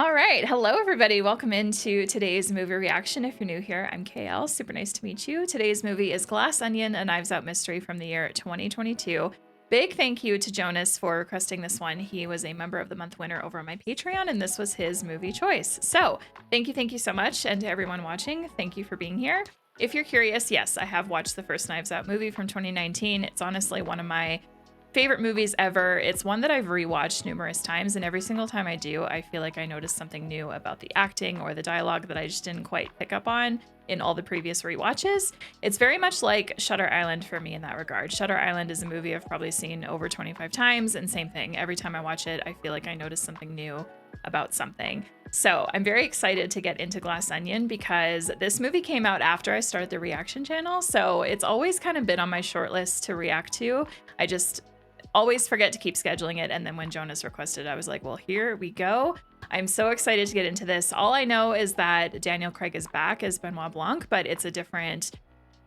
All right. Hello, everybody. Welcome into today's movie reaction. If you're new here, I'm KL. Super nice to meet you. Today's movie is Glass Onion, a Knives Out mystery from the year 2022. Big thank you to Jonas for requesting this one. He was a member of the month winner over on my Patreon, and this was his movie choice. So thank you so much. And to everyone watching, thank you for being here. If you're curious, yes, I have watched the first Knives Out movie from 2019. It's honestly one of my favorite movies ever. It's one that I've rewatched numerous times, and every single time I do, I feel like I notice something new about the acting or the dialogue that I just didn't quite pick up on in all the previous rewatches. It's very much like Shutter Island for me in that regard. Shutter Island is a movie I've probably seen over 25 times, and same thing. Every time I watch it, I feel like I notice something new about something. So I'm very excited to get into Glass Onion because this movie came out after I started the reaction channel, so it's always kind of been on my short list to react to. I just always forget to keep scheduling it, and then when Jonas requested, I was like, well, here we go. I'm so excited to get into this. All I know is that Daniel Craig is back as Benoit Blanc, but it's a different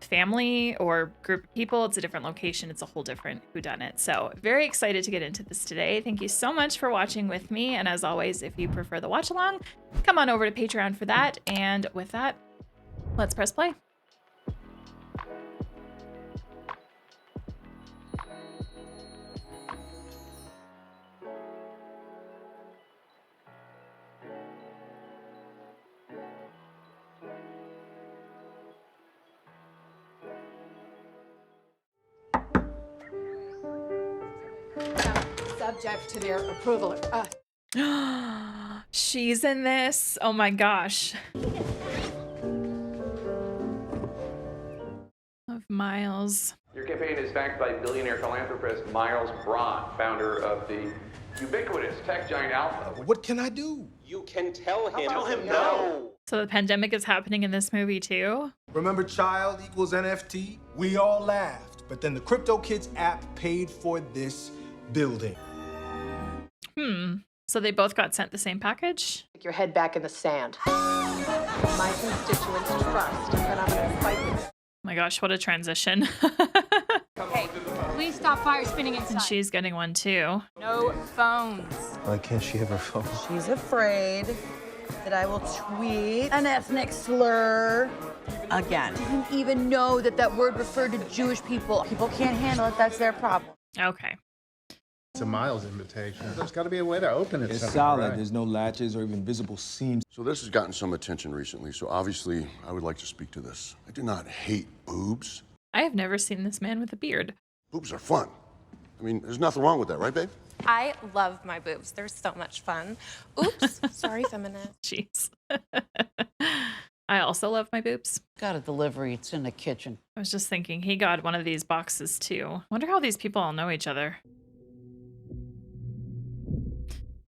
family or group of people. It's a different location. It's a whole different whodunit. So very excited to get into this today. Thank you so much for watching with me. And as always, if you prefer the watch along, come on over to Patreon for that. And with that, let's press play. Subject to their approval. She's in this. Oh my gosh. Of Miles. Your campaign is backed by billionaire philanthropist Miles Braun, founder of the ubiquitous tech giant Alpha. What can I do? You can tell him no. So the pandemic is happening in this movie too? Remember child equals NFT? We all laughed, but then the Crypto Kids app paid for this building. So they both got sent the same package? Stick your head back in the sand. My constituents trust that I'm going to fight with them. Oh my gosh, what a transition. Hey, please stop fire spinning And inside. she's getting one too. No phones. Why can't she have her phone? She's afraid that I will tweet an ethnic slur again. Didn't even know that that word referred to Jewish people. People can't handle it. That's their problem. Okay. It's a Miles invitation. There's got to be a way to open it. It's somehow, solid. right? There's no latches or even visible seams. So this has gotten some attention recently, so obviously I would like to speak to this. I do not hate boobs. I have never seen this man with a beard. Boobs are fun. I mean, there's nothing wrong with that, right, babe? I love my boobs. They're so much fun. Oops, sorry, feminist. Jeez. I also love my boobs. Got a delivery. It's in the kitchen. I was just thinking, he got one of these boxes too. Wonder how these people all know each other.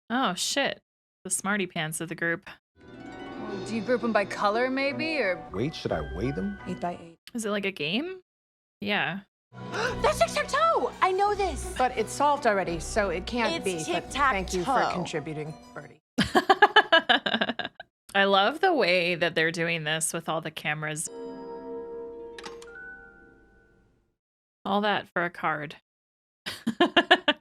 Oh shit. The smarty pants of the group. Do you group them by color, maybe, or? Wait, should I weigh them? 8 by 8. Is it like a game? Yeah. That's tic-tac-toe! I know this. But it's solved already, so it can't It's be. But thank you for tic-tac-toe. contributing, Birdie. I love the way that they're doing this with all the cameras. All that for a card.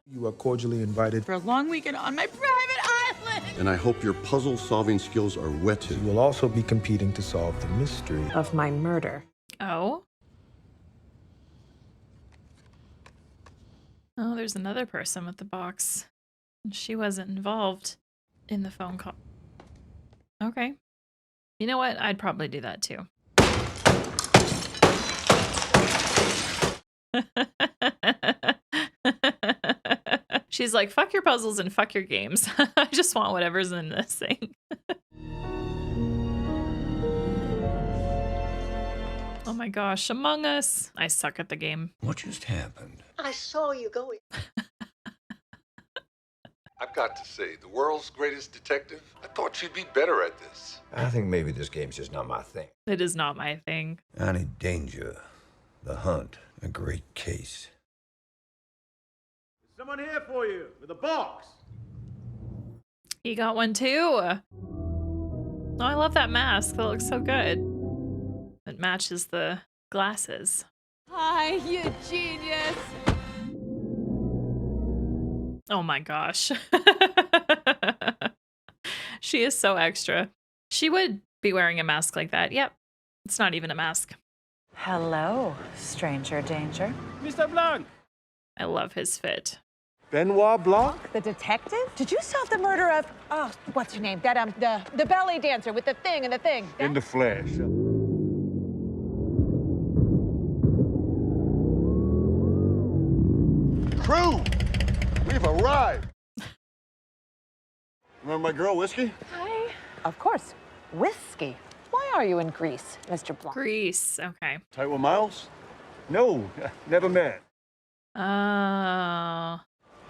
You are cordially invited. For a long weekend on my private island. And I hope your puzzle-solving skills are whetted. You will also be competing to solve the mystery. Of my murder. Oh. Oh, there's another person with the box. She wasn't involved in the phone call. Okay. You know what? I'd probably do that too. She's like, fuck your puzzles and fuck your games. I just want whatever's in this thing. Oh my gosh, Among Us. I suck at the game. What just happened? I saw you going. I've got to say, the world's greatest detective? I thought you'd be better at this. I think maybe this game's just not my thing. It is not my thing. I need danger, the hunt, a great case. Someone here for you with a box. He got one too. Oh, I love that mask. That looks so good. It matches the glasses. Hi, you genius. Oh my gosh. She is so extra. She would be wearing a mask like that. Yep. It's not even a mask. Hello, stranger danger. Mr. Blanc. I love his fit. Benoit Blanc? The detective? Did you solve the murder of, what's her name? That, the ballet dancer with the thing and the thing. In the flesh. Crew, we've arrived. Remember my girl, Whiskey? Hi. Of course. Whiskey. Why are you in Greece, Mr. Blanc? Greece. Okay. Tight with Miles? No, never met. Oh.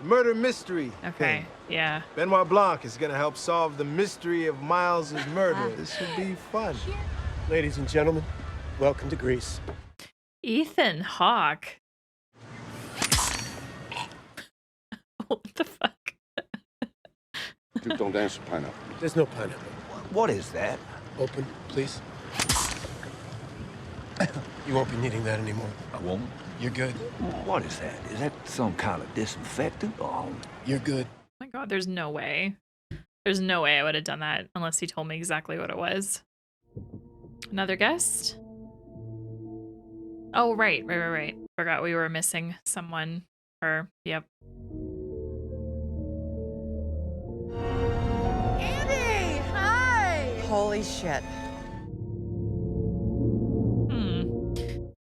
Murder mystery. Okay. thing. Yeah. Benoit Blanc is gonna help solve the mystery of Miles's murder. This should be fun. Ladies and gentlemen, welcome to Greece. Ethan Hawke. What the fuck? Dude, don't dance with pineapple. There's no pineapple. What is that? Open, please. You won't be needing that anymore. I won't. You're good. What is that? Is that some kind of disinfectant? Oh, You're good. Oh my god, there's no way. There's no way I would have done that unless he told me exactly what it was. Another guest? Oh, right. Forgot we were missing someone. Her. Yep. Andy! Hi! Holy shit.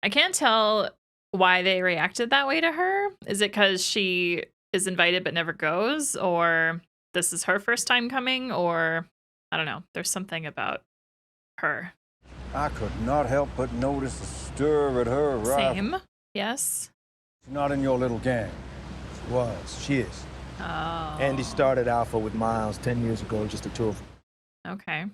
I can't tell why they reacted that way to her. Is it because she is invited but never goes? Or this is her first time coming? Or I don't know. There's something about her. I could not help but notice the stir at her arrival. Same. Yes. She's not in your little gang. She was. She is. Oh. Andy started Alpha with Miles 10 years ago, just the two of them. Okay.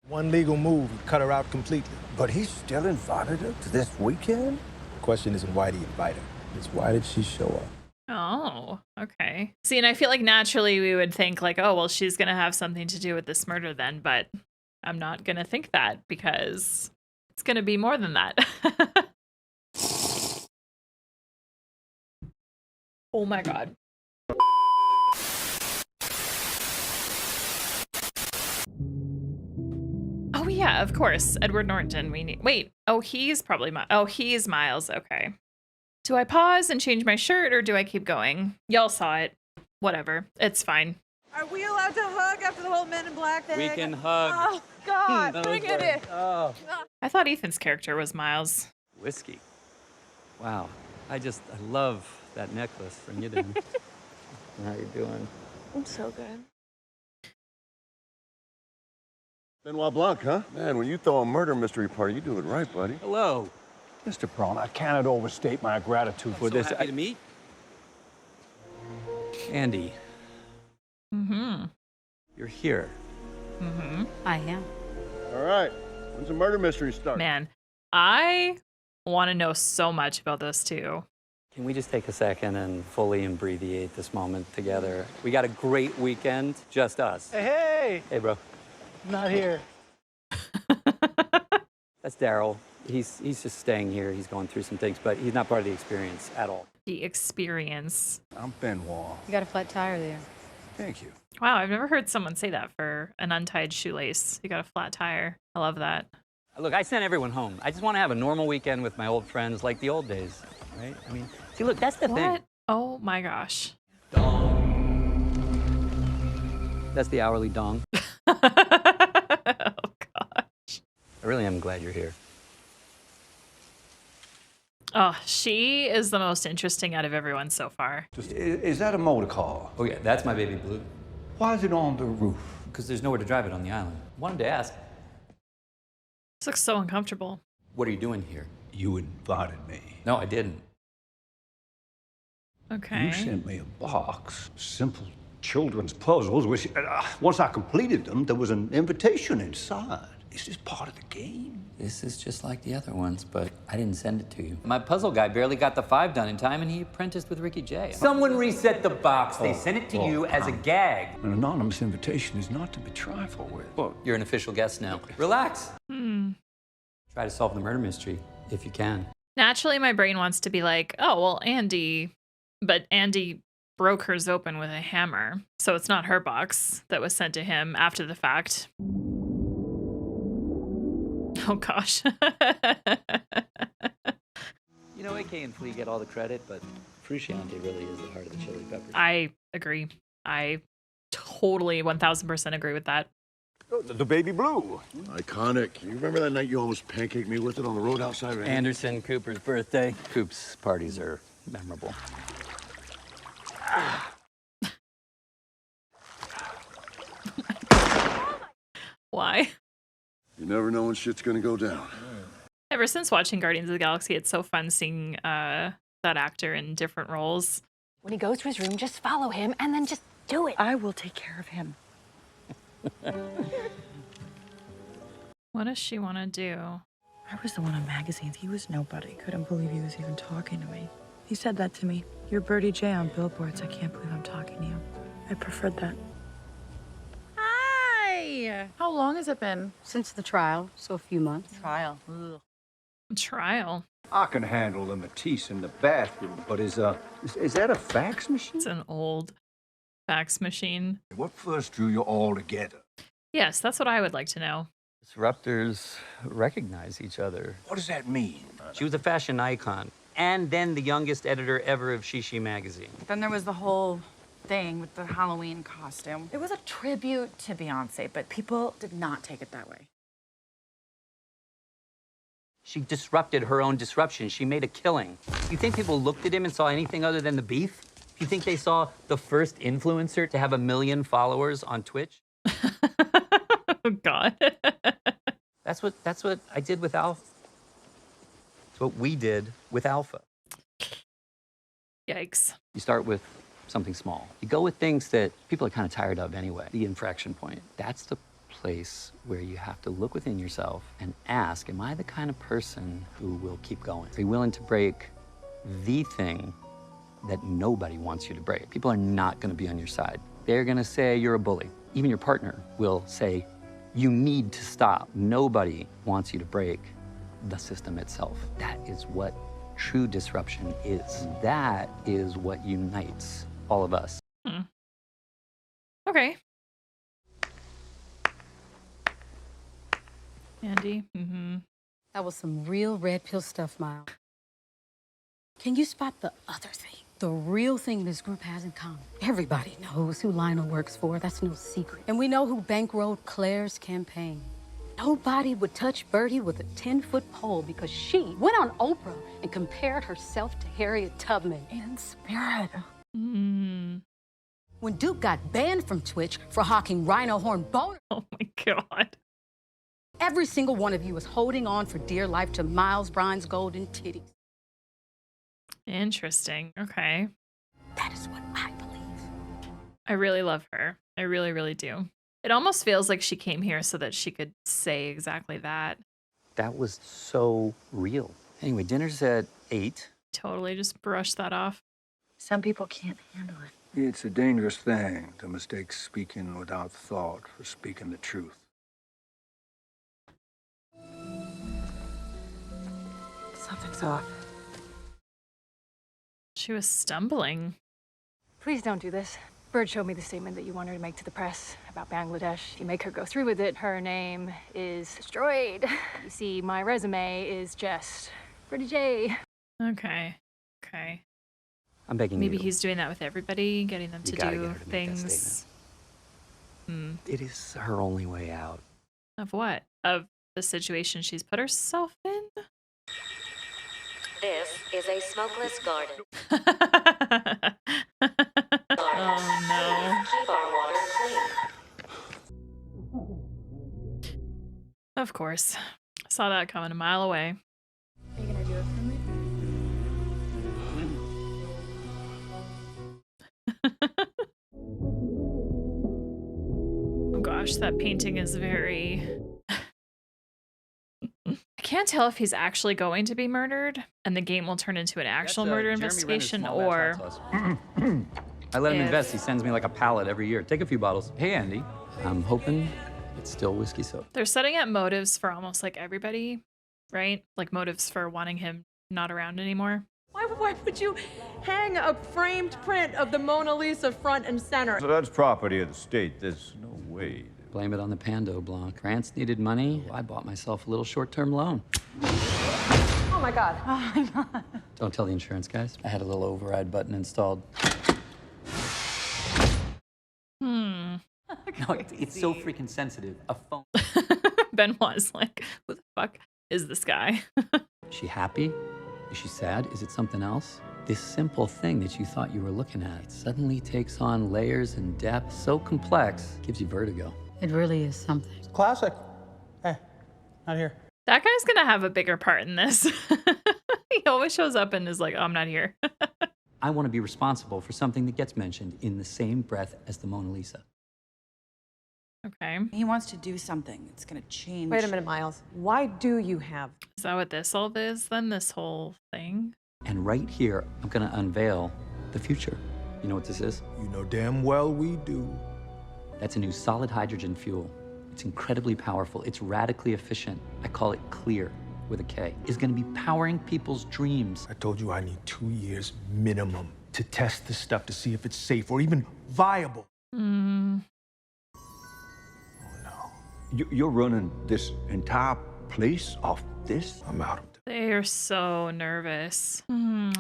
One legal move, he cut her out completely. But he still invited her to this weekend? The question isn't why did he invite her? It's why did she show up? Oh, okay. See, and I feel like naturally we would think like, oh, well, she's going to have something to do with this murder then, but I'm not going to think that because it's going to be more than that. Oh my God. Oh yeah, of course. Edward Norton. We need. Wait. Oh, he's probably he's Miles. Okay. Do I pause and change my shirt or do I keep going? Y'all saw it. Whatever. It's fine. Are we allowed to hug after the whole Men in Black thing? We can hug. Oh, God. Bring it in. Oh. I thought Ethan's character was Miles. Whiskey. Wow. I love that necklace. Bring it in. How you doing? I'm so good. Benoit Blanc, huh? Man, when you throw a murder mystery party, you do it right, buddy. Hello. Mr. Braun, I cannot overstate my gratitude for this. Happy to meet. Andy. Mm-hmm. You're here. Mm-hmm. I am. All right. When's the murder mystery start? Man, I want to know so much about this too. Can we just take a second and fully abbreviate this moment together? We got a great weekend, just us. Hey! Hey, bro. Not here. That's Daryl. He's just staying here. He's going through some things, but he's not part of the experience at all. The experience. I'm Benoit. You got a flat tire there. Thank you. Wow, I've never heard someone say that for an untied shoelace. You got a flat tire. I love that. Look, I sent everyone home. I just want to have a normal weekend with my old friends like the old days, right? I mean, see, look, that's the thing. What? Oh my gosh. That's the hourly dong. Oh gosh. I really am glad you're here. Oh, she is the most interesting out of everyone so far. Is that a motor car? Oh, yeah, that's my baby blue. Why is it on the roof? Because there's nowhere to drive it on the island. Wanted to ask, This looks so uncomfortable. what are you doing here? You invited me. No, I didn't. Okay. You sent me a box, simple children's puzzles, which, once I completed them, there was an invitation inside. Is this part of the game? This is just like the other ones, but I didn't send it to you. My puzzle guy barely got the 5 done in time, and he apprenticed with Ricky Jay. Someone reset the box. They sent it to you as a gag. An anonymous invitation is not to be trifled with. Well, you're an official guest now. Relax. Try to solve the murder mystery, if you can. Naturally, my brain wants to be like, oh, well, Andy. But Andy broke hers open with a hammer. So it's not her box that was sent to him after the fact. Oh gosh. You know, AK and Flea get all the credit, but Frusciante really is the heart of the Chili Peppers. I agree. I totally 1000% agree with that. The baby blue. Iconic. You remember that night you almost pancaked me with it on the road outside? Right? Anderson Cooper's birthday. Coop's parties are memorable. Why? You never know when shit's gonna go down. Ever since watching Guardians of the Galaxy, it's so fun seeing that actor in different roles. When he goes to his room, just follow him and then just do it. I will take care of him. What does she want to do? I was the one on magazines. He was nobody. Couldn't believe he was even talking to me. He said that to me. You're Birdie J on billboards. I can't believe I'm talking to you. I preferred that. Hi! How long has it been? Since the trial, so a few months. Trial. Ugh. Trial. I can handle the Matisse in the bathroom, but is that a fax machine? It's an old fax machine. What first drew you all together? Yes, that's what I would like to know. Disruptors recognize each other. What does that mean? She was a fashion icon, and then the youngest editor ever of Shishi magazine. Then there was the whole thing with the Halloween costume. It was a tribute to Beyonce, but people did not take it that way. She disrupted her own disruption. She made a killing. You think people looked at him and saw anything other than the beef? You think they saw the first influencer to have 1 million followers on Twitch? Oh, God. That's what I did with Alpha. It's what we did with Alpha. Yikes. You start with something small. You go with things that people are kind of tired of anyway. The infraction point. That's the place where you have to look within yourself and ask, am I the kind of person who will keep going? Are you willing to break the thing that nobody wants you to break? People are not going to be on your side. They're going to say you're a bully. Even your partner will say, you need to stop. Nobody wants you to break the system itself. That is what true disruption is. That is what unites all of us. Okay. Andy? Mm-hmm. That was some real red pill stuff, Miles. Can you spot the other thing? The real thing this group has in common. Everybody knows who Lionel works for. That's no secret. And we know who bankrolled Claire's campaign. Nobody would touch Birdie with a 10-foot pole because she went on Oprah and compared herself to Harriet Tubman in spirit. When Duke got banned from Twitch for hawking rhino horn boner. Oh my God. Every single one of you is holding on for dear life to Miles Bryant's golden titties. Interesting. Okay. That is what I believe. I really love her. I really, really do. It almost feels like she came here so that she could say exactly that. That was so real. Anyway, dinner's at 8. Totally just brush that off. Some people can't handle it. It's a dangerous thing to mistake speaking without thought for speaking the truth. Something's off. She was stumbling. Please don't do this. Bird showed me the statement that you want her to make to the press about Bangladesh. You make her go through with it, her name is destroyed. You see, my resume is just Birdie J. Okay. Okay. I'm begging Maybe you. he's doing that with everybody, getting them to You gotta do get her to make that things. It is her only way out. Of what? Of the situation she's put herself in? This is a smokeless garden. Oh no. Keep our water clean. Of course. Saw that coming a mile away. Are you gonna do it for me? Oh gosh, that painting is very... I can't tell if he's actually going to be murdered and the game will turn into an actual murder investigation or... I let him if- invest. He sends me like a pallet every year. Take a few bottles. Hey, Andy. I'm hoping it's still whiskey soap. They're setting up motives for almost like everybody, right? Like motives for wanting him not around anymore. Why would you hang a framed print of the Mona Lisa front and center? So that's property of the state. There's no way. Blame it on the Pando, Blanc. France needed money. I bought myself a little short-term loan. Oh my God. Oh my God. Don't tell the insurance guys. I had a little override button installed. No, it's so freaking sensitive. A phone. Benoit's like, who the fuck is this guy? Is she happy? Is she sad? Is it something else? This simple thing that you thought you were looking at suddenly takes on layers and depth so complex, gives you vertigo. It really is something. Classic. Hey, not here. That guy's gonna have a bigger part in this. He always shows up and is like, oh, I'm not here. I want to be responsible for something that gets mentioned in the same breath as the Mona Lisa. Okay. He wants to do something. It's going to change. Wait a minute, Miles. Why do you have? Is that what this all is then? This whole thing? And right here, I'm going to unveil the future. You know what this is? You know damn well we do. That's a new solid hydrogen fuel. It's incredibly powerful. It's radically efficient. I call it CLEAR with a K. It's going to be powering people's dreams. I told you I need 2 years minimum to test this stuff to see if it's safe or even viable. You're running this entire place off this? I'm out. They are so nervous.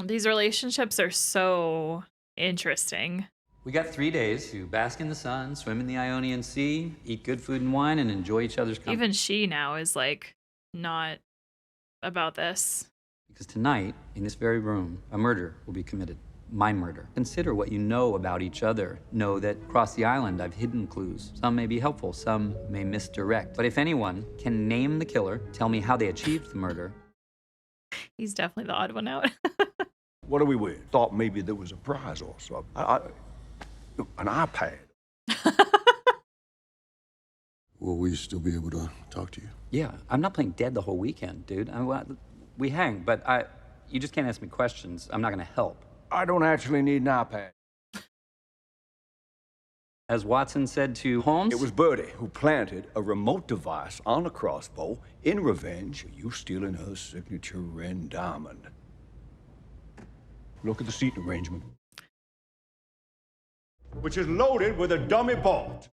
These relationships are so interesting. We got 3 days to bask in the sun, swim in the Ionian Sea, eat good food and wine, and enjoy each other's company. Even she now is like not about this. Because tonight, in this very room, a murder will be committed. My murder. Consider what you know about each other. Know that across the island, I've hidden clues. Some may be helpful, some may misdirect. But if anyone can name the killer, tell me how they achieved the murder. He's definitely the odd one out. What are we with? Thought maybe there was a prize or something. An iPad. Will we still be able to talk to you? Yeah, I'm not playing dead the whole weekend, dude. We hang, but you just can't ask me questions. I'm not gonna help. I don't actually need an iPad. As Watson said to Holmes, It was Birdie who planted a remote device on a crossbow in revenge for you stealing her signature Ren diamond. Look at the seating arrangement. Which is loaded with a dummy bolt.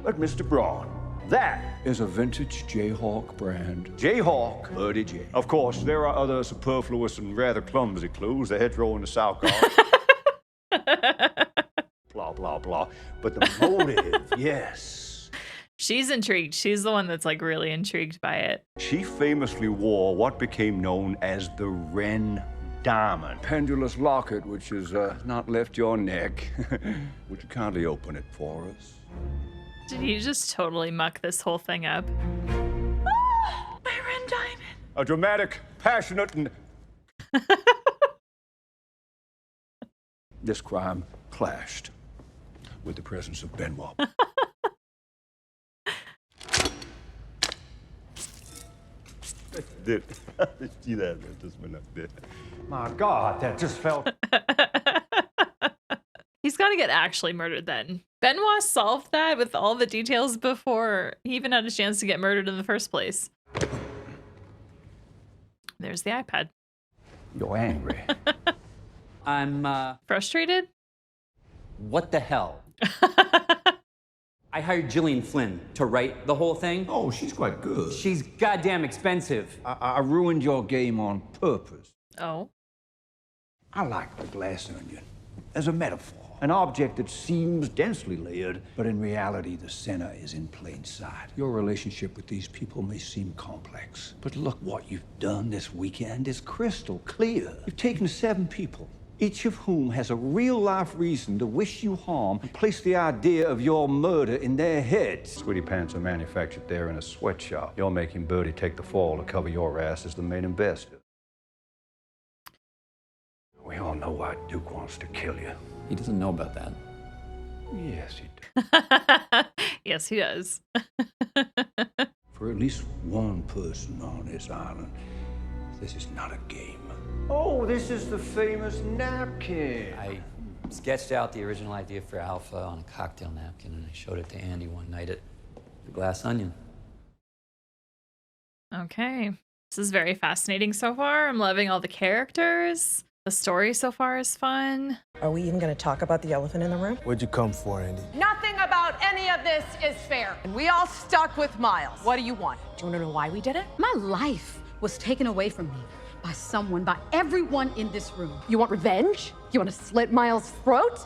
But Mr. Braun, that is a vintage Jayhawk brand. Jayhawk, Birdie J. Of course, there are other superfluous and rather clumsy clues. The hedgerow and the sow guard. Blah, blah, blah. But the motive, yes. She's intrigued. She's the one that's like really intrigued by it. She famously wore what became known as the Ren diamond. Pendulous locket, which has not left your neck. Would you kindly open it for us? Did he just totally muck this whole thing up? My Ren diamond. A dramatic, passionate, and... This crime clashed with the presence of Benoit. See that? That just went up there. My God, that just felt... He's got to get actually murdered then. Benoit solved that with all the details before he even had a chance to get murdered in the first place. There's the iPad. You're angry. I'm, frustrated? What the hell? I hired Gillian Flynn to write the whole thing. Oh, she's quite good. She's goddamn expensive. I ruined your game on purpose. Oh. I like the glass onion as a metaphor. An object that seems densely layered, but in reality, the center is in plain sight. Your relationship with these people may seem complex, but look what you've done this weekend is crystal clear. You've taken 7 people, each of whom has a real-life reason to wish you harm and place the idea of your murder in their heads. Sweetie pants are manufactured there in a sweatshop. You're making Birdie take the fall to cover your ass as the main investor. We all know why Duke wants to kill you. He doesn't know about that. Yes, he does. Yes, he does. For at least one person on this island, this is not a game. Oh, this is the famous napkin. I sketched out the original idea for Alpha on a cocktail napkin, and I showed it to Andy one night at the Glass Onion. Okay. This is very fascinating so far. I'm loving all the characters. The story so far is fun. Are we even going to talk about the elephant in the room? What'd you come for, Andy? Nothing about any of this is fair. And we all stuck with Miles. What do you want? Do you want to know why we did it? My life was taken away from me by someone, by everyone in this room. You want revenge? You want to slit Miles' throat?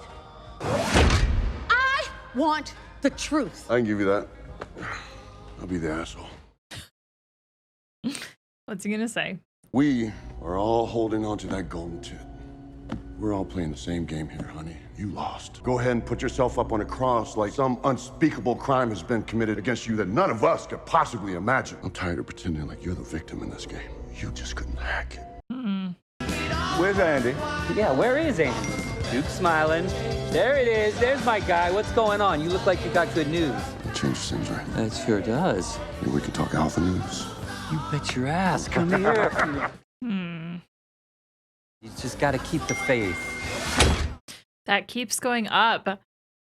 I want the truth. I can give you that. I'll be the asshole. What's he gonna say? We are all holding on to that golden tit. We're all playing the same game here, honey. You lost. Go ahead and put yourself up on a cross like some unspeakable crime has been committed against you that none of us could possibly imagine. I'm tired of pretending like you're the victim in this game. You just couldn't hack it. Where's Andy? Yeah, where is Andy? Duke's smiling. There it is. There's my guy. What's going on? You look like you got good news. It changes things, right? That sure does. Maybe we can talk alpha news. You bet your ass. Come here. You just got to keep the faith. That keeps going up.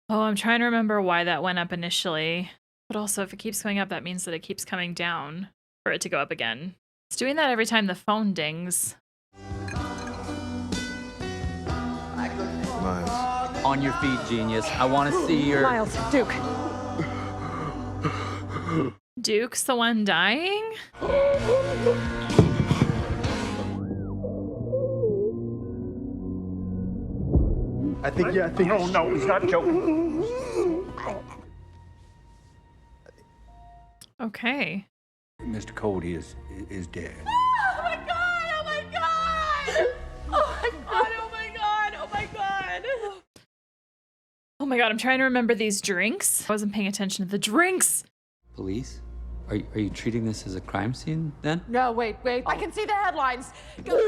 Oh, I'm trying to remember why that went up initially. But also, if it keeps going up, that means that it keeps coming down for it to go up again. It's doing that every time the phone dings. Miles. On your feet, genius. I want to see your... Miles, Duke. Duke's the one dying? I think. No, he's not joking. Okay. Mr. Cody is dead. Oh my god! Oh my god! Oh my god! Oh my god! Oh my god! Oh my god, I'm trying to remember these drinks. I wasn't paying attention to the drinks. Police? Are you treating this as a crime scene, then? No, wait. I can see the headlines. Go.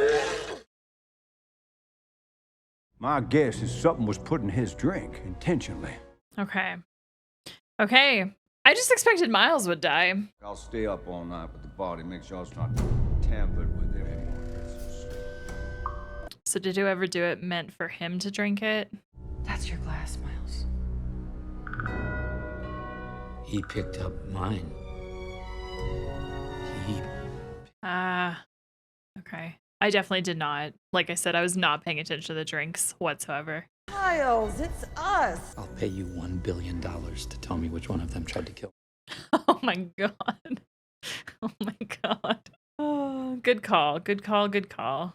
My guess is something was put in his drink intentionally. Okay. Okay. I just expected Miles would die. I'll stay up all night with the body, make sure it's not tampered with anymore. So did whoever do it meant for him to drink it? That's your glass, Miles. He picked up mine. Okay. I definitely did not. Like I said, I was not paying attention to the drinks whatsoever. Miles, it's us. I'll pay you $1 billion to tell me which one of them tried to kill. Oh my god. Oh my god. Oh, good call. Good call. Good call.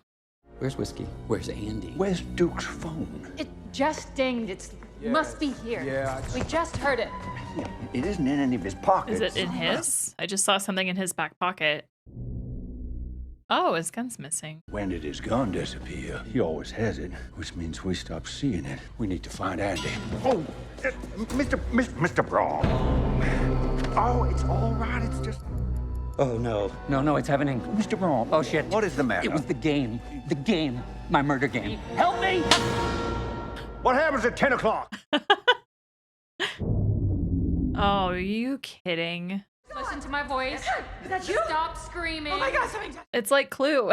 Where's Whiskey? Where's Andy? Where's Duke's phone? It just dinged. It must be here. Yeah. We just heard it. It isn't in any of his pockets. Is it in his? I just saw something in his back pocket. Oh, his gun's missing. When did his gun disappear? He always has it, which means we stopped seeing it. We need to find Andy. Oh, Mr. Braun. Oh, it's all right. It's just... Oh, no. No, it's happening. Mr. Braun. Oh, shit. What is the matter? It was the game. The game. My murder game. Help me! What happens at 10 o'clock? Oh, are you kidding? Listen to my voice. Is that you? Stop screaming. Oh my god, something. It's like Clue.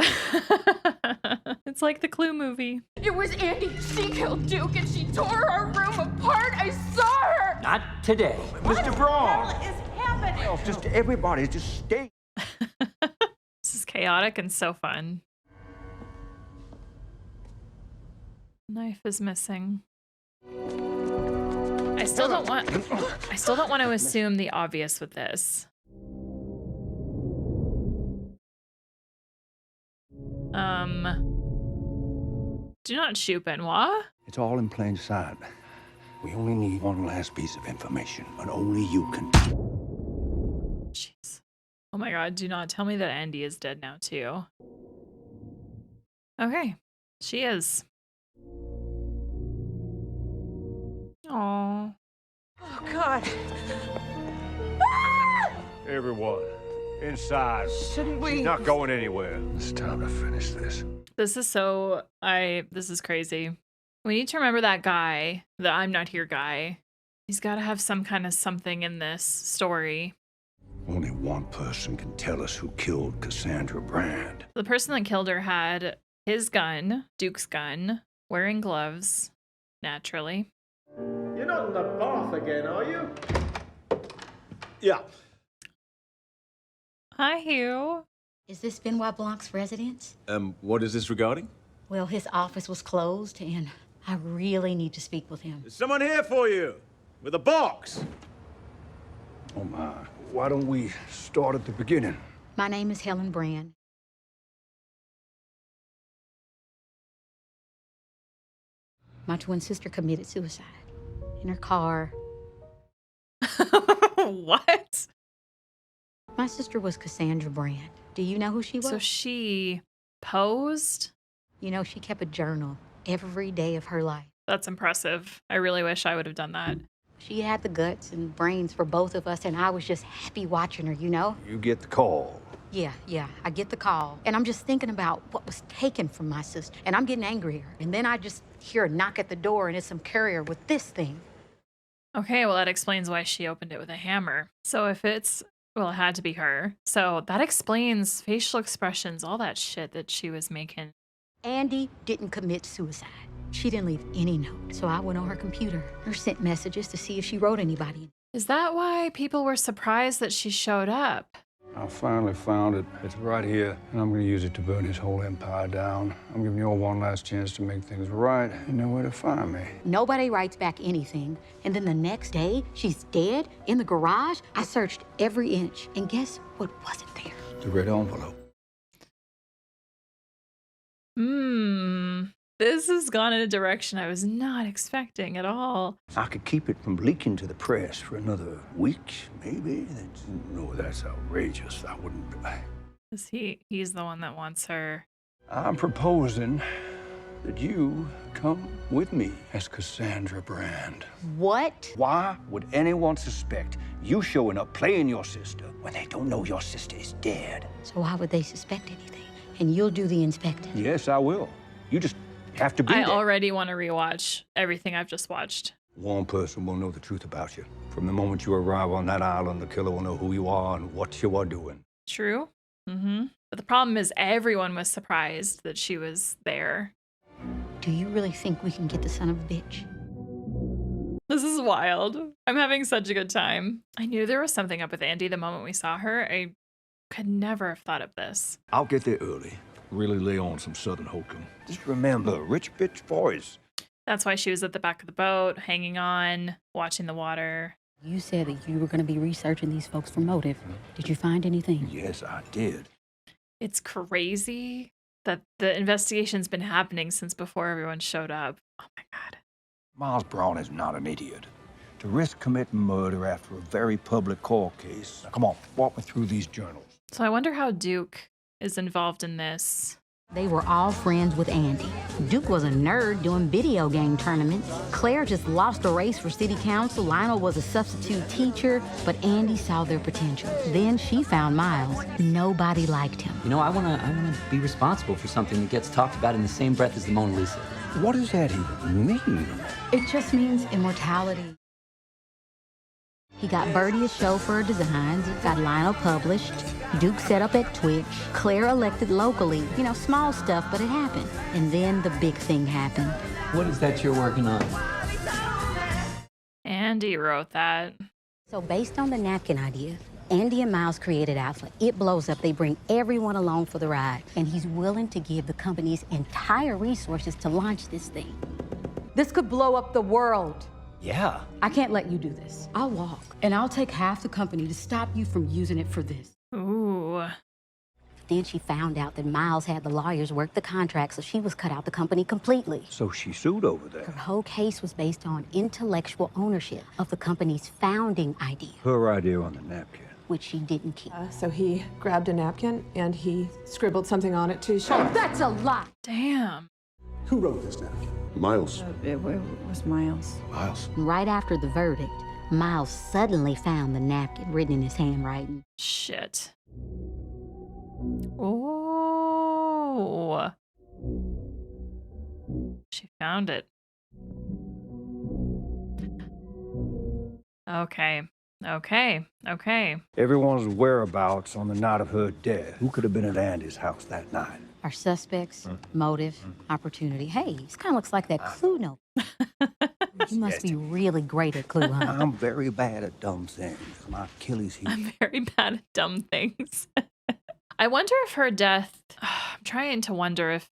It's like the Clue movie. It was Andy. She killed Duke and she tore our room apart. I saw her. Not today. Mr. Braun. What is happening? Oh, just everybody, just stay. This is chaotic and so fun. Knife is missing. I still don't want to assume the obvious with this. Do not shoot Benoit. It's all in plain sight. We only need one last piece of information, and only you can. Jeez. Oh my god, do not tell me that Andy is dead now too. Okay, she is. Aww. Oh god. Everyone, inside. Shouldn't we? She's not going anywhere. It's time to finish this. This is this is crazy. We need to remember that guy, the I'm not here guy. He's got to have some kind of something in this story. Only one person can tell us who killed Cassandra Brand. The person that killed her had his gun, Duke's gun, wearing gloves, naturally. You're not in the bath again, are you? Yeah. Hi, Hugh. Is this Benoit Blanc's residence? What is this regarding? Well, his office was closed, and I really need to speak with him. There's someone here for you, with a box. Oh, my. Why don't we start at the beginning? My name is Helen Brand. My twin sister committed suicide in her car. What? My sister was Cassandra Brand. Do you know who she was? So she posed? You know, she kept a journal every day of her life. That's impressive. I really wish I would have done that. She had the guts and brains for both of us, and I was just happy watching her, you know? You get the call. Yeah, I get the call. And I'm just thinking about what was taken from my sister, and I'm getting angrier. And then I just hear a knock at the door, and it's some courier with this thing. Okay, well, that explains why she opened it with a hammer. So if it's, well, it had to be her. So that explains facial expressions, all that shit that she was making. Andy didn't commit suicide. She didn't leave any note, so I went on her computer or sent messages to see if she wrote anybody. Is that why people were surprised that she showed up? I finally found it. It's right here, and I'm going to use it to burn his whole empire down. I'm giving you all one last chance to make things right. You know where to find me. Nobody writes back anything, and then the next day, she's dead in the garage. I searched every inch, and guess what wasn't there? The red envelope. This has gone in a direction I was not expecting at all. I could keep it from leaking to the press for another week, maybe. No, that's outrageous. I wouldn't. Is he's the one that wants her. I'm proposing that you come with me as Cassandra Brand. What? Why would anyone suspect you showing up playing your sister when they don't know your sister is dead? So why would they suspect anything? And you'll do the inspecting. Yes, I will. You just have to be I there. already want to rewatch everything I've just watched. One person will know the truth about you. From the moment you arrive on that island, the killer will know who you are and what you are doing. True. But the problem is everyone was surprised that she was there. Do you really think we can get the son of a bitch? This is wild. I'm having such a good time. I knew there was something up with Andy the moment we saw her. I could never have thought of this. I'll get there early. Really lay on some Southern hokum. Just remember, rich bitch voice. That's why she was at the back of the boat, hanging on, watching the water. You said that you were going to be researching these folks for motive. Did you find anything? Yes, I did. It's crazy that the investigation's been happening since before everyone showed up. Oh my God. Miles Braun is not an idiot. To risk committing murder after a very public court case. Now, come on, walk me through these journals. So I wonder how Duke is involved in this. They were all friends with Andy. Duke was a nerd doing video game tournaments. Claire just lost a race for city council. Lionel was a substitute teacher, but Andy saw their potential. Then she found Miles. Nobody liked him. You know, I wanna be responsible for something that gets talked about in the same breath as the Mona Lisa. What does that even mean? It just means immortality. He got Birdie a show for her designs, got Lionel published, Duke set up at Twitch, Claire elected locally. You know, small stuff, but it happened. And then the big thing happened. What is that you're working on? Andy wrote that. So based on the napkin idea, Andy and Miles created Alpha. It blows up. They bring everyone along for the ride. And he's willing to give the company's entire resources to launch this thing. This could blow up the world. Yeah. I can't let you do this. I'll walk, and I'll take half the company to stop you from using it for this. Ooh. Then she found out that Miles had the lawyers work the contract, so she was cut out the company completely. So she sued over Her there. whole case was based on intellectual ownership of the company's founding idea, Her idea on the napkin. which she didn't keep. So he grabbed a napkin and he scribbled something on it to show. Oh, that's a lie! Damn. Who wrote this napkin? Miles. It was Miles. Miles. Right after the verdict, Miles suddenly found the napkin written in his handwriting. Shit. Oh. She found it. Okay. Everyone's whereabouts on the night of her death. Who could have been at Andy's house that night? Our suspects, motive, opportunity. Hey, this kind of looks like that Clue note. You must be really great at Clue, huh? I'm very bad at dumb things. My Achilles heel. I'm very bad at dumb things. I wonder if her death, I'm trying to wonder if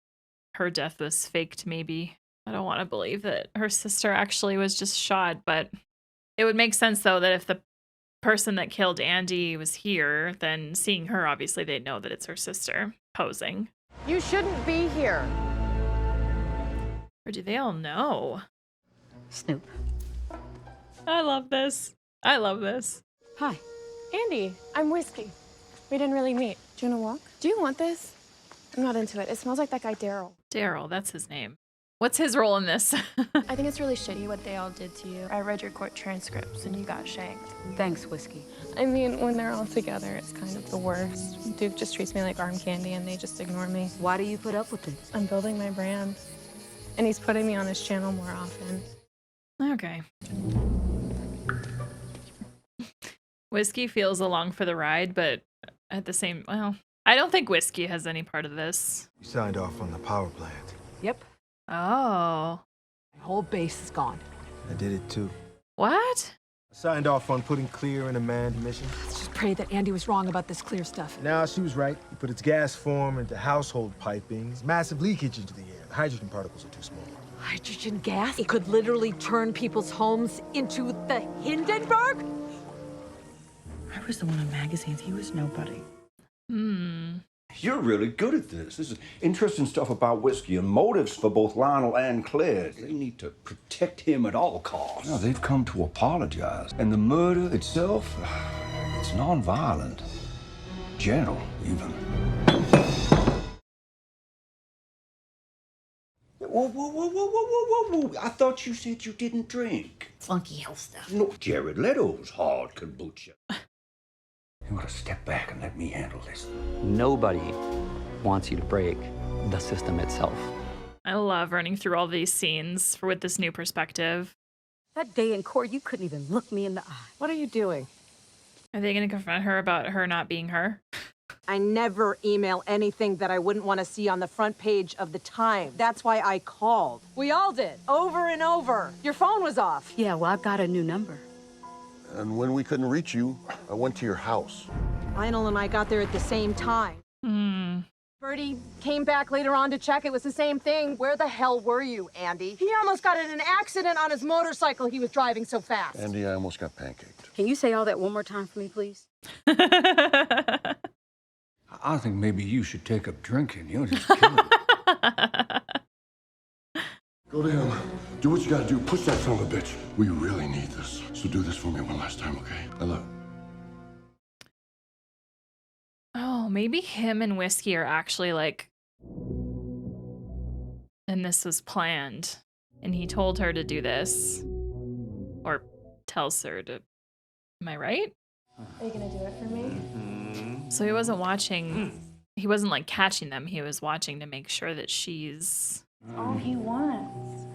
her death was faked, maybe. I don't want to believe that her sister actually was just shot, but it would make sense, though, that if the person that killed Andy was here, then seeing her, obviously they'd know that it's her sister posing. You shouldn't be here. Or do they all know? Snoop. I love this. I love this. Hi. Andy, I'm Whiskey. We didn't really meet. Do you want to walk? Do you want this? I'm not into it. It smells like that guy Daryl. Daryl, that's his name. What's his role in this? I think it's really shitty what they all did to you. I read your court transcripts and you got shanked. Thanks, Whiskey. I mean, when they're all together, it's kind of the worst. Duke just treats me like arm candy and they just ignore me. Why do you put up with it? I'm building my brand. And he's putting me on his channel more often. Okay. Whiskey feels along for the ride, but at the same, well, I don't think Whiskey has any part of this. You signed off on the power plant. Yep. Oh. My whole base is gone. I did it too. What? I signed off on putting Clear in a manned mission. Let's just pray that Andy was wrong about this Clear stuff. Now she was right. We put its gas form into household pipings. Massive leakage into the air. The hydrogen particles are too small. Hydrogen gas? It could literally turn people's homes into the Hindenburg? I was the one in magazines. He was nobody. You're really good at this. This is interesting stuff about Whiskey and motives for both Lionel and Claire. They need to protect him at all costs. No, they've come to apologize. And the murder itself, it's non-violent. Gentle, even. Whoa, whoa, whoa, whoa, whoa, whoa, whoa. I thought you said you didn't drink. Funky health stuff. No, Jared Leto's hard kombucha. You gotta step back and let me handle this. Nobody wants you to break the system itself. I love running through all these scenes with this new perspective. That day in court, you couldn't even look me in the eye. What are you doing? Are they going to confront her about her not being her? I never email anything that I wouldn't want to see on the front page of the Times. That's why I called. We all did, over and over. Your phone was off. Yeah, well, I've got a new number. And when we couldn't reach you, I went to your house. Lionel and I got there at the same time. Bertie came back later on to check. It was the same thing. Where the hell were you, Andy? He almost got in an accident on his motorcycle. He was driving so fast. Andy, I almost got pancaked. Can you say all that one more time for me, please? I think maybe you should take up drinking. You're just killing me. Go to him. Do what you gotta do. Push that son of a bitch. We really need this. So do this for me one last time, okay? I love it. Oh, maybe him and Whiskey are actually like, and this was planned, and he told her to do this, or tells her to. Am I right? Are you gonna do it for me? So he wasn't watching. He wasn't like catching them. He was watching to make sure that she's. All he wants.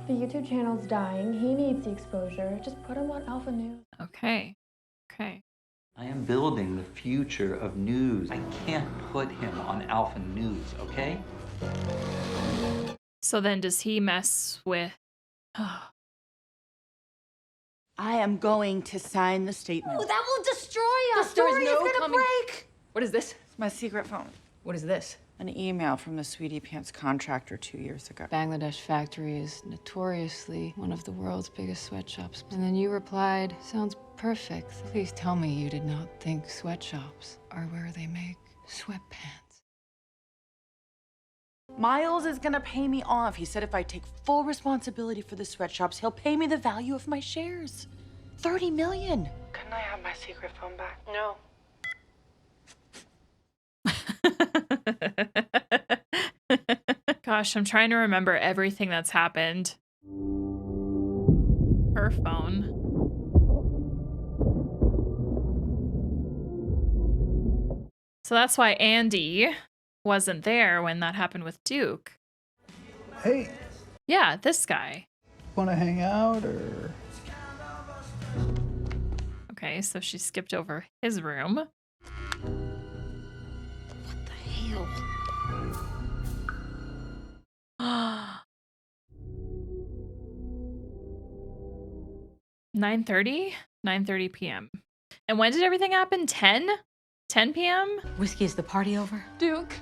The YouTube channel's dying. He needs the exposure. Just put him on Alpha News. Okay. Okay. I am building the future of news. I can't put him on Alpha News, okay? So then does he mess with... I am going to sign the statement. Oh, that will destroy us. The story There's is no gonna coming- break. What is this? It's my secret phone. What is this? An email from the Sweetie Pants contractor 2 years ago. Bangladesh factory is notoriously one of the world's biggest sweatshops. And then you replied, sounds perfect. Please tell me you did not think sweatshops are where they make sweatpants. Miles is gonna pay me off. He said if I take full responsibility for the sweatshops, he'll pay me the value of my shares. 30 million. Couldn't I have my secret phone back? No. Gosh, I'm trying to remember everything that's happened. Her phone. So that's why Andy wasn't there when that happened with Duke. Hey, Yeah, this guy. want to hang out or? Okay, so she skipped over his room. What the hell? 9:30 p.m. And when did everything happen? 10? 10 p.m.? Whiskey, is the party over? Duke.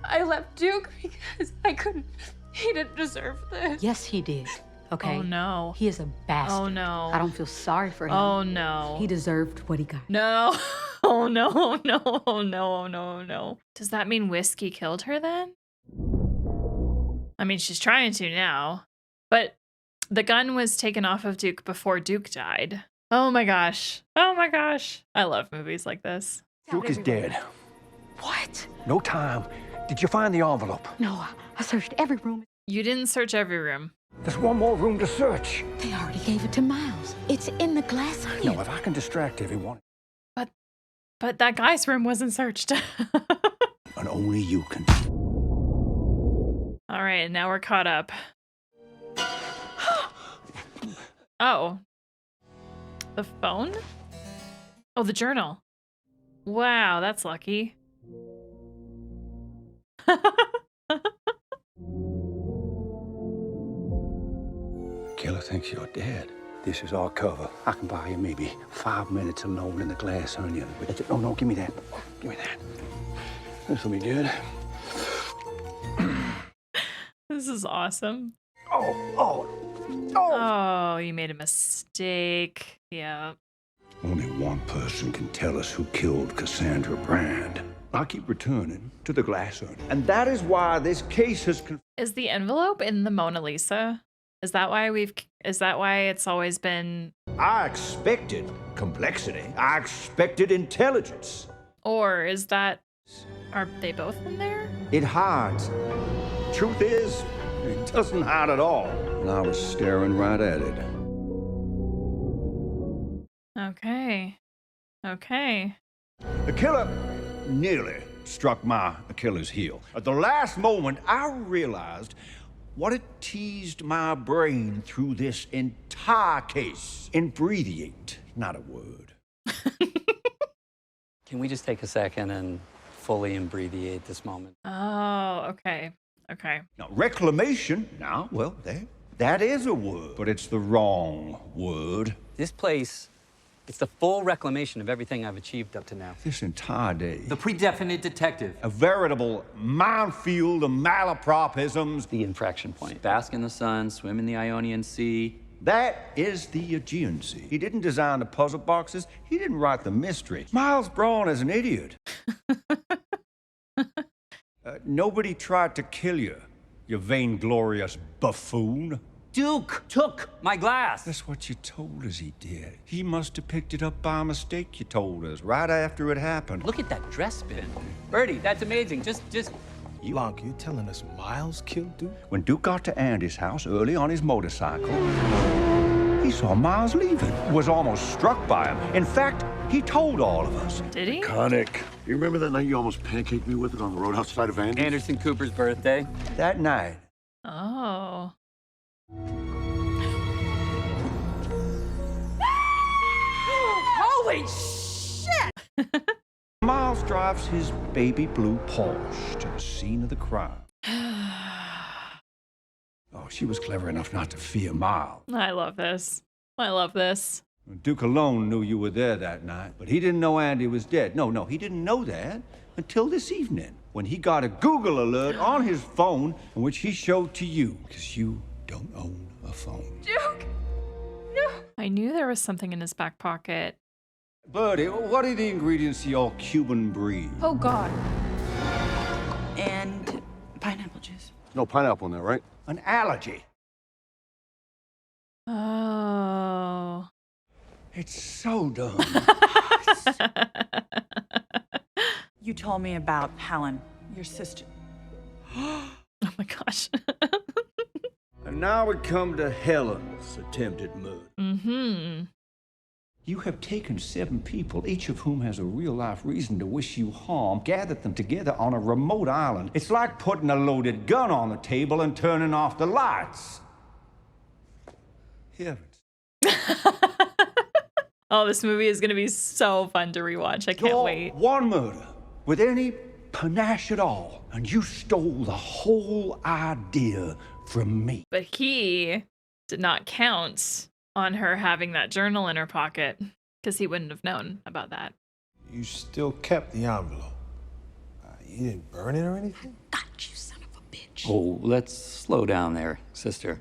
I left Duke because I couldn't. He didn't deserve this. Yes, he did. Okay. Oh no. He is a bastard. Oh no. I don't feel sorry for him. Oh no. He deserved what he got. No. Oh no, oh no, oh no, oh no, oh no. Does that mean Whiskey killed her then? I mean, she's trying to now. But the gun was taken off of Duke before Duke died. Oh my gosh. Oh my gosh. I love movies like this. Duke is dead. What? No time. Did you find the envelope? No, I searched every room. You didn't search every room. There's one more room to search. They already gave it to Miles. It's in the glass onion. No, if I can distract everyone. But that guy's room wasn't searched. And only you can. All right, now we're caught up. Oh. The phone? Oh, the journal. Wow, that's lucky. Killer thinks you're dead. This is our cover. I can buy you maybe 5 minutes alone in the glass onion. Oh, no, give me that. Give me that. This'll be good. This is awesome. Oh, Oh, you made a mistake. Yeah. Only one person can tell us who killed Cassandra Brand. I keep returning to the glass onion. And that is why this case has... Is the envelope in the Mona Lisa? Is that why it's always been... I expected complexity. I expected intelligence. Or is that... Are they both in there? It hides. Truth is, it doesn't hide at all. And I was staring right at it. Okay. Okay. The killer nearly struck my Achilles heel. At the last moment, I realized what had teased my brain through this entire case. Imbreviate, not a word. Can we just take a second and fully imbreviate this moment? Oh, okay. Okay. Now, reclamation, well, that is a word, but it's the wrong word. This place, it's the full reclamation of everything I've achieved up to now. This entire day. The predefinite detective. A veritable minefield of malapropisms. The infraction point. Bask in the sun, swim in the Ionian Sea. That is the Aegean Sea. He didn't design the puzzle boxes. He didn't write the mystery. Miles Braun is an idiot. Nobody tried to kill you, you vainglorious buffoon. Duke took my glass. That's what you told us he did. He must have picked it up by mistake, you told us, right after it happened. Look at that dress bin. Bertie, that's amazing. Just... Blanc, you telling us Miles killed Duke? When Duke got to Andy's house early on his motorcycle, he saw Miles leaving, was almost struck by him. In fact, he told all of us. Did he? Iconic. You remember that night you almost pancaked me with it on the road outside of Andy's? Anderson Cooper's birthday. That night. Oh. Holy shit! Miles drives his baby blue Porsche to the scene of the crime. Oh, she was clever enough not to fear Miles. I love this. I love this. Duke alone knew you were there that night, but he didn't know Andy was dead. No, he didn't know that until this evening, when he got a Google alert on his phone, in which he showed to you, because you don't own a phone. Duke! No! I knew there was something in his back pocket. Bertie, what are the ingredients to your Cuban breed? Oh, God. And pineapple juice. No pineapple in there, right? An allergy. Oh. It's so dumb. You told me about Helen, your sister. Oh my gosh. And now we come to Helen's attempted murder. Mm-hmm. You have taken 7 people, each of whom has a real-life reason to wish you harm, gathered them together on a remote island. It's like putting a loaded gun on the table and turning off the lights. Heavens. Oh, this movie is going to be so fun to rewatch. I can't wait. One murder with any panache at all, and you stole the whole idea from me. But he did not count on her having that journal in her pocket, because he wouldn't have known about that. You still kept the envelope. You didn't burn it or anything? Oh, let's slow down there, sister.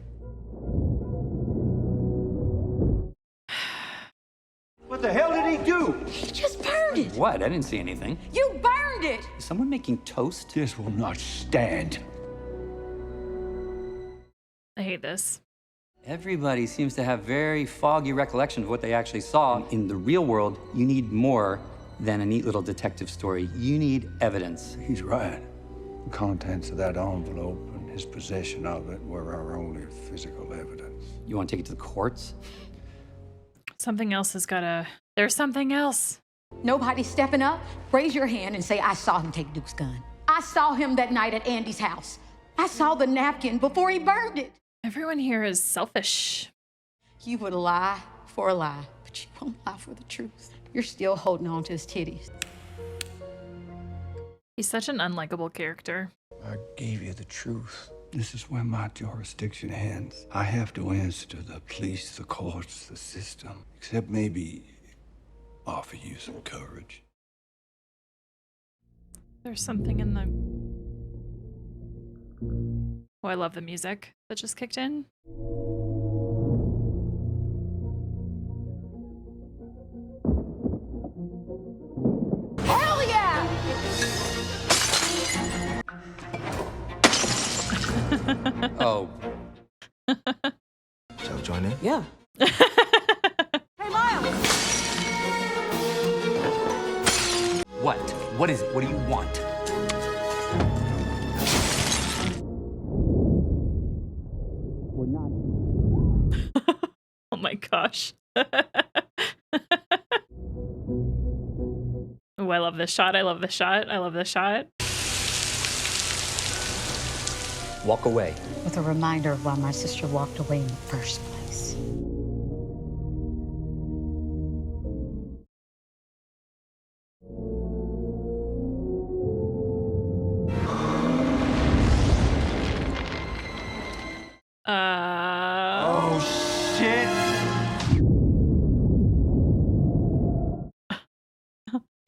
What the hell did he do? He just burned it. What? I didn't see anything. You burned it. Is someone making toast? This will not stand. I hate this. Everybody seems to have very foggy recollection of what they actually saw. In the real world, you need more than a neat little detective story. You need evidence. He's right. The contents of that envelope and his possession of it were our only physical evidence. You want to take it to the courts? Something else has gotta... There's something else. Nobody stepping up? Raise your hand and say, I saw him take Duke's gun. I saw him that night at Andy's house. I saw the napkin before he burned it. Everyone here is selfish. You would lie for a lie, but you won't lie for the truth. You're still holding on to his titties. He's such an unlikable character. I gave you the truth. This is where my jurisdiction ends. I have to answer to the police, the courts, the system, except maybe offer you some courage. There's something in the... Oh, I love the music that just kicked in. Hell yeah! Oh. Shall we join in? Yeah. Hey, Miles! What? What is it? What do you want? We're not. Oh my gosh. Oh, I love this shot. I love this shot. I love this shot. Walk away. With a reminder of why my sister walked away in the first place. Oh, shit!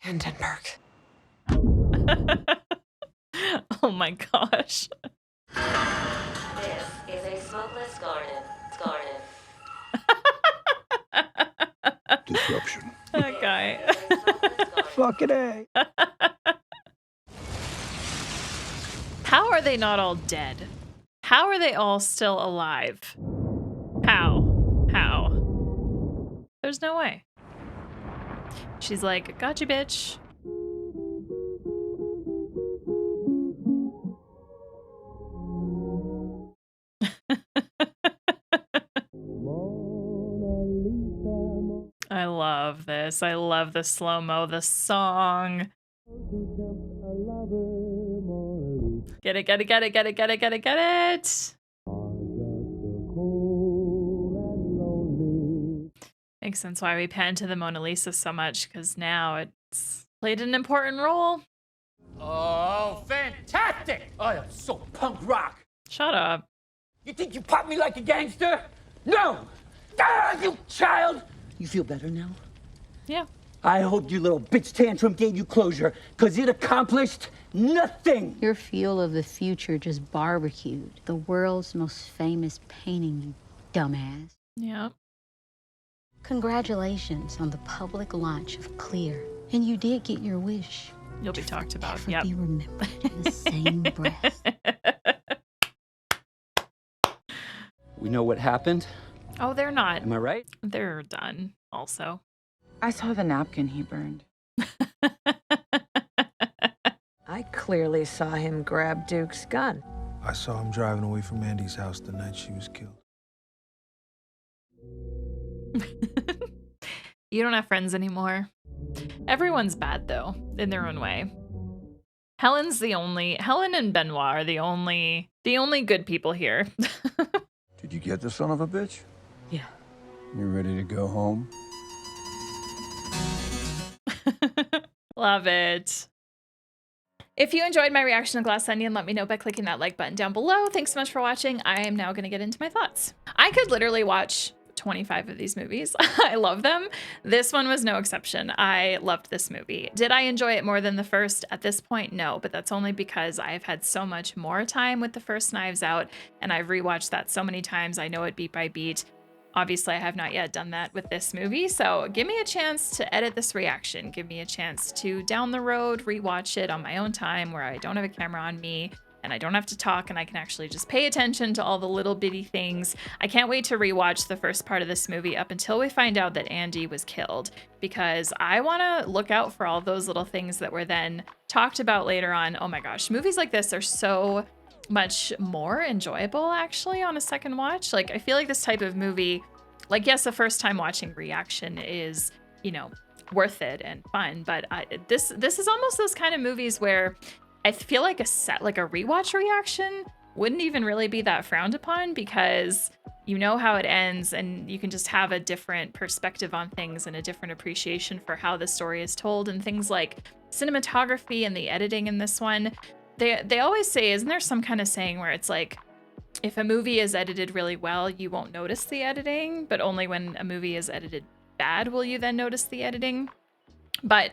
Hindenburg. Oh my gosh. This is a smokeless garden. Disruption. That guy. Fucking A. How are they not all dead? How are they all still alive? How? There's no way. She's like, gotcha, bitch. I love this. I love the slow-mo, the song. Get it, get it, get it, get it, get it, get it, get it. Makes sense why we pan to the Mona Lisa so much, because now it's played an important role. Oh, fantastic! I am so punk rock. Shut up. You think you pop me like a gangster? No! Ah, you child! You feel better now? Yeah. I hope your little bitch tantrum gave you closure, because it accomplished nothing. Your feel of the future just barbecued the world's most famous painting, you dumbass. Yeah. Congratulations on the public launch of Clear. And you did get your wish. You'll be talked about. Yep. Be remembered in the same breath. We know what happened. Oh, they're not. Am I right? They're done also. I saw the napkin he burned. I clearly saw him grab Duke's gun. I saw him driving away from Andy's house the night she was killed. You don't have friends anymore. Everyone's bad though, in their own way. Helen and Benoit are the only good people here. Did you get the son of a bitch? Yeah. You ready to go home? Love it. If you enjoyed my reaction to Glass Onion, let me know by clicking that like button down below. Thanks so much for watching. I am now going to get into my thoughts. I could literally watch 25 of these movies. I love them. This one was no exception. I loved this movie. Did I enjoy it more than the first? At this point, no, but that's only because I've had so much more time with the first Knives Out, and I've rewatched that so many times. I know it beat by beat. Obviously, I have not yet done that with this movie, so give me a chance to edit this reaction. Give me a chance to, down the road, rewatch it on my own time where I don't have a camera on me and I don't have to talk and I can actually just pay attention to all the little bitty things. I can't wait to rewatch the first part of this movie up until we find out that Andy was killed, because I want to look out for all those little things that were then talked about later on. Oh my gosh, movies like this are so much more enjoyable actually on a second watch. Like, I feel like this type of movie, like, yes, a first time watching reaction is, you know, worth it and fun, but this is almost those kind of movies where I feel like a rewatch reaction wouldn't even really be that frowned upon, because you know how it ends and you can just have a different perspective on things and a different appreciation for how the story is told, and things like cinematography and the editing in this one. They always say, isn't there some kind of saying where it's like, if a movie is edited really well, you won't notice the editing, but only when a movie is edited bad will you then notice the editing. But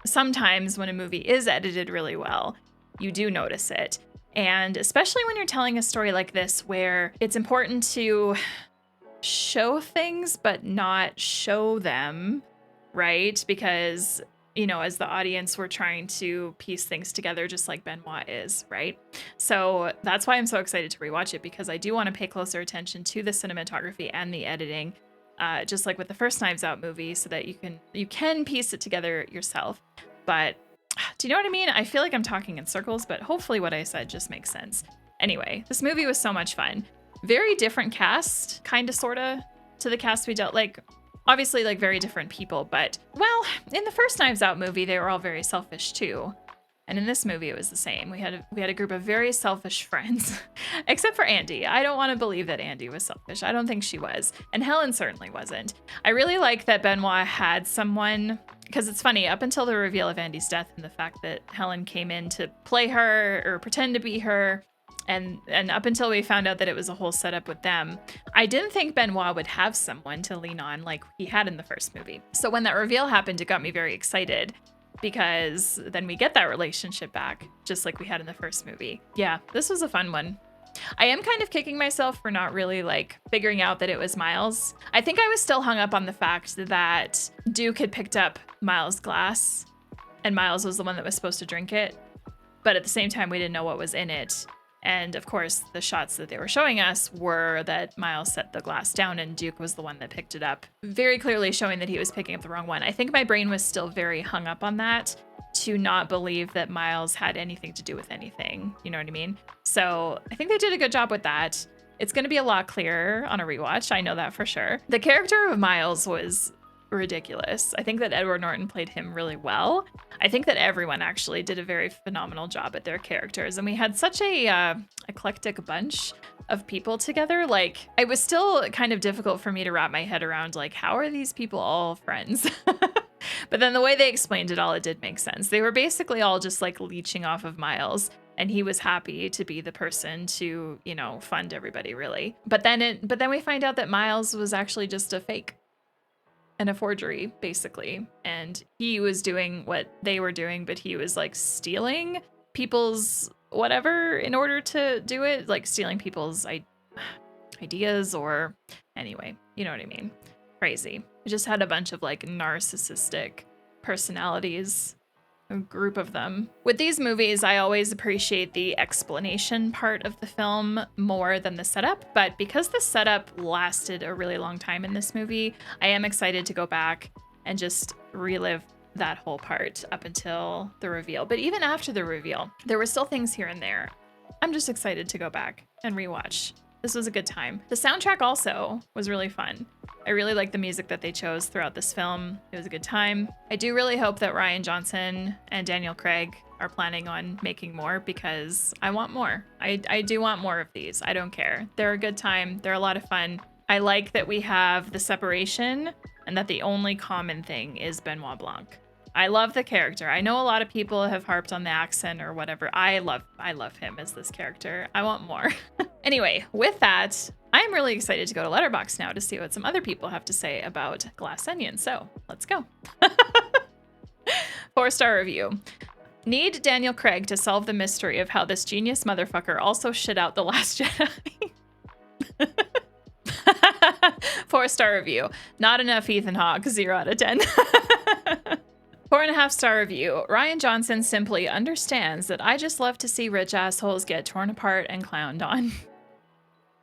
sometimes when a movie is edited really well, you do notice it. And especially when you're telling a story like this, where it's important to show things but not show them, right? Because, you know, as the audience, we're trying to piece things together just like Benoit is, right? So that's why I'm so excited to rewatch it, because I do want to pay closer attention to the cinematography and the editing, just like with the first Knives Out movie, so that you can piece it together yourself. But do you know what I mean? I feel like I'm talking in circles, but hopefully what I said just makes sense. Anyway, this movie was so much fun. Very different cast, kind of, sort of, to the cast we dealt, like, obviously, like, very different people, but, well, in the first Knives Out movie, they were all very selfish too. And in this movie, it was the same. We had a group of very selfish friends, except for Andy. I don't want to believe that Andy was selfish. I don't think she was. And Helen certainly wasn't. I really like that Benoit had someone, because it's funny, up until the reveal of Andy's death and the fact that Helen came in to play her or pretend to be her, and up until we found out that it was a whole setup with them, I didn't think Benoit would have someone to lean on like he had in the first movie. So when that reveal happened, it got me very excited, because then we get that relationship back, just like we had in the first movie. Yeah, this was a fun one. I am kind of kicking myself for not really like figuring out that it was Miles. I think I was still hung up on the fact that Duke had picked up Miles' glass and Miles was the one that was supposed to drink it. But at the same time, we didn't know what was in it. And of course, the shots that they were showing us were that Miles set the glass down and Duke was the one that picked it up, very clearly showing that he was picking up the wrong one. I think my brain was still very hung up on that, to not believe that Miles had anything to do with anything. You know what I mean? So I think they did a good job with that. It's going to be a lot clearer on a rewatch. I know that for sure. The character of Miles was ridiculous. I think that Edward Norton played him really well. I think that everyone actually did a very phenomenal job at their characters, and we had such a eclectic bunch of people together. Like, it was still kind of difficult for me to wrap my head around, like, how are these people all friends? But then the way they explained it all, it did make sense. They were basically all just like leeching off of Miles, and he was happy to be the person to, you know, fund everybody, really. But then we find out that Miles was actually just a fake and a forgery, basically. And he was doing what they were doing, but he was like stealing people's whatever in order to do it, like stealing people's ideas, or anyway, you know what I mean? Crazy. It just had a bunch of like narcissistic personalities, a group of them. With these movies, I always appreciate the explanation part of the film more than the setup, but because the setup lasted a really long time in this movie, I am excited to go back and just relive that whole part up until the reveal. But even after the reveal, there were still things here and there. I'm just excited to go back and rewatch. This was a good time. The soundtrack also was really fun. I really like the music that they chose throughout this film. It was a good time. I do really hope that Rian Johnson and Daniel Craig are planning on making more, because I want more. I do want more of these. I don't care. They're a good time. They're a lot of fun. I like that we have the separation and that the only common thing is Benoit Blanc. I love the character. I know a lot of people have harped on the accent or whatever. I love him as this character. I want more. Anyway, with that, I'm really excited to go to Letterboxd now to see what some other people have to say about Glass Onion. So let's go. 4-star review. Need Daniel Craig to solve the mystery of how this genius motherfucker also shit out The Last Jedi. 4-star review. Not enough Ethan Hawke. 0 out of 10. 4.5-star review. Ryan Johnson simply understands that I just love to see rich assholes get torn apart and clowned on.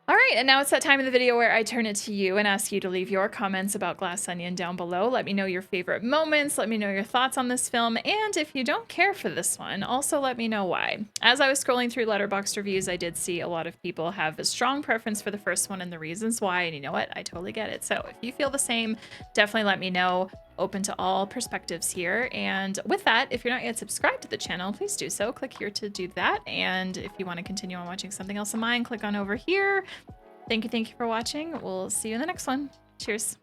All right, and now it's that time of the video where I turn it to you and ask you to leave your comments about Glass Onion down below. Let me know your favorite moments, let me know your thoughts on this film, and if you don't care for this one, also let me know why. As I was scrolling through Letterboxd reviews, I did see a lot of people have a strong preference for the first one and the reasons why, and you know what? I totally get it. So if you feel the same, definitely let me know. Open to all perspectives here. And with that, if you're not yet subscribed to the channel, please do so. Click here to do that. And if you want to continue on watching something else of mine, click on over here. Thank you for watching. We'll see you in the next one. Cheers.